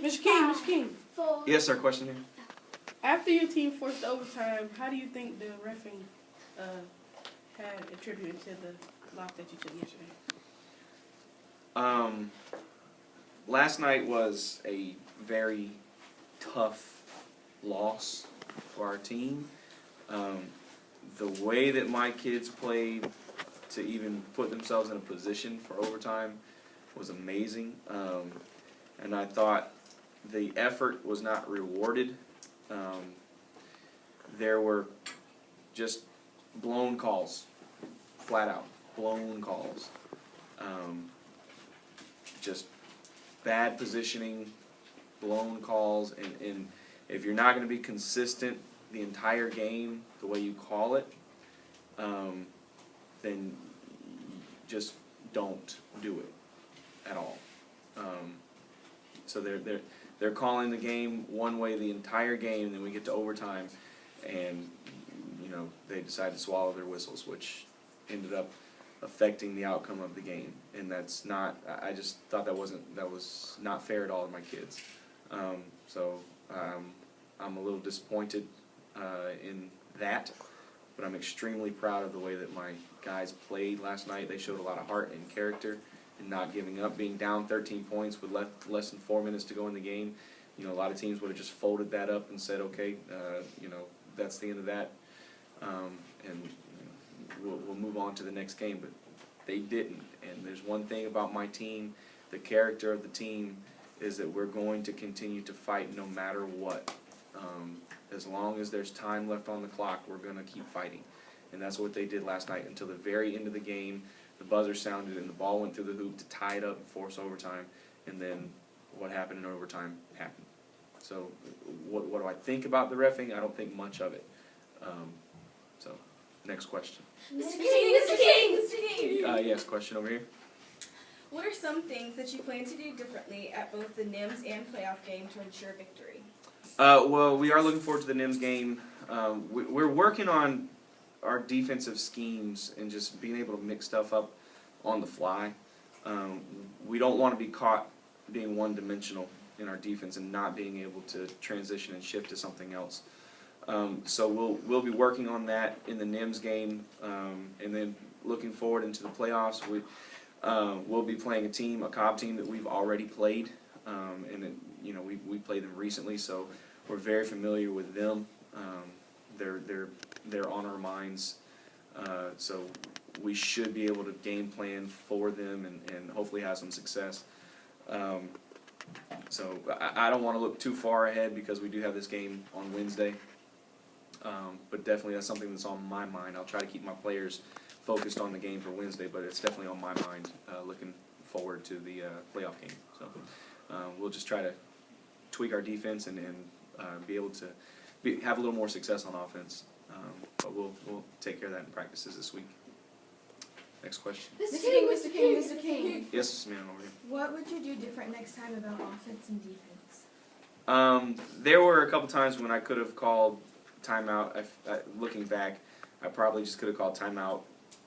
Mr. King. Yes, sir. Question here. After your team forced overtime, how do you think the reffing had attributed to the loss that you took yesterday? Last night was a very tough loss for our team. The way that my kids played to even put themselves in a position for overtime was amazing. And I thought the effort was not rewarded. There were just blown calls, flat out blown calls. Just bad positioning, blown calls, and if you're not going to be consistent the entire game the way you call it, then just don't do it at all. So they're calling the game one way the entire game, and then we get to overtime, and they decide to swallow their whistles, which ended up affecting the outcome of the game, and that's not. I just thought that was not fair at all to my kids. So I'm a little disappointed in that, but I'm extremely proud of the way that my guys played last night. They showed a lot of heart and character and not giving up, being down 13 points with less than 4 minutes to go in the game. A lot of teams would have just folded that up and said, okay, that's the end of that, and we'll move on to the next game. But they didn't. And there's one thing about my team, the character of the team, is that we're going to continue to fight no matter what. As long as there's time left on the clock, we're going to keep fighting. And that's what they did last night until the very end of the game. The buzzer sounded and the ball went through the hoop to tie it up and force overtime. And then what happened in overtime happened. So what do I think about the reffing? I don't think much of it. So next question. Mr. King! Yes, question over here. What are some things that you plan to do differently at both the NIMS and playoff game to ensure victory? Well, we are looking forward to the NIMS game. We're working on our defensive schemes and just being able to mix stuff up on the fly. We don't want to be caught being one-dimensional in our defense and not being able to transition and shift to something else. So we'll be working on that in the NIMS game, and then looking forward into the playoffs. We'll be playing a Cobb team that we've already played, and we played them recently, so we're very familiar with them. They're on our minds, so we should be able to game plan for them and hopefully have some success. So I don't want to look too far ahead because we do have this game on Wednesday, but definitely that's something that's on my mind. I'll try to keep my players focused on the game for Wednesday, but it's definitely on my mind looking forward to the playoff game. So we'll just try to tweak our defense and be able to have a little more success on offense. But we'll take care of that in practices this week. Next question. Mr. King. Yes, ma'am, over here. What would you do different next time about offense and defense? There were a couple times when I could have called timeout. Looking back, I probably just could have called timeout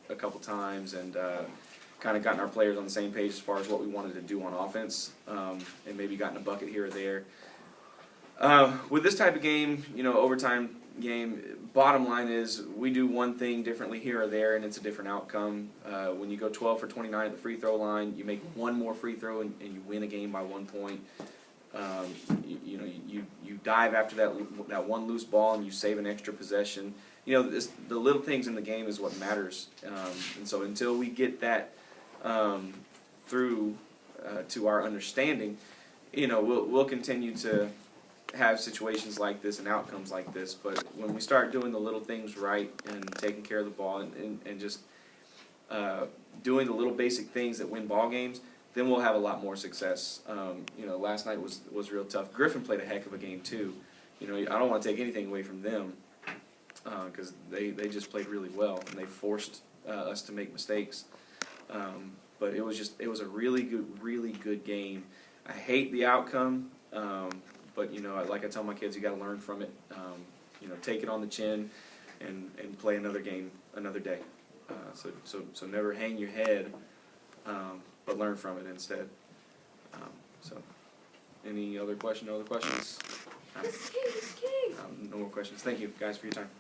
a couple times and kind of gotten our players on the same page as far as what we wanted to do on offense, and maybe gotten a bucket here or there. With this type of game, overtime game, bottom line is we do one thing differently here or there, and it's a different outcome. When you go 12 for 29 at the free throw line, you make one more free throw and you win a game by 1 point. You dive after that one loose ball and you save an extra possession. The little things in the game is what matters. And so until we get that through to our understanding, we'll continue to have situations like this and outcomes like this. But when we start doing the little things right and taking care of the ball and just doing the little basic things that win ball games, then we'll have a lot more success. Last night was real tough. Griffin played a heck of a game too. I don't want to take anything away from them because they just played really well and they forced us to make mistakes. But it was a really good game. I hate the outcome, but like I tell my kids, you got to learn from it. Take it on the chin and play another game another day. So never hang your head, but learn from it instead. So Any other question? No other questions? This is key, this is key. No more questions. Thank you guys for your time.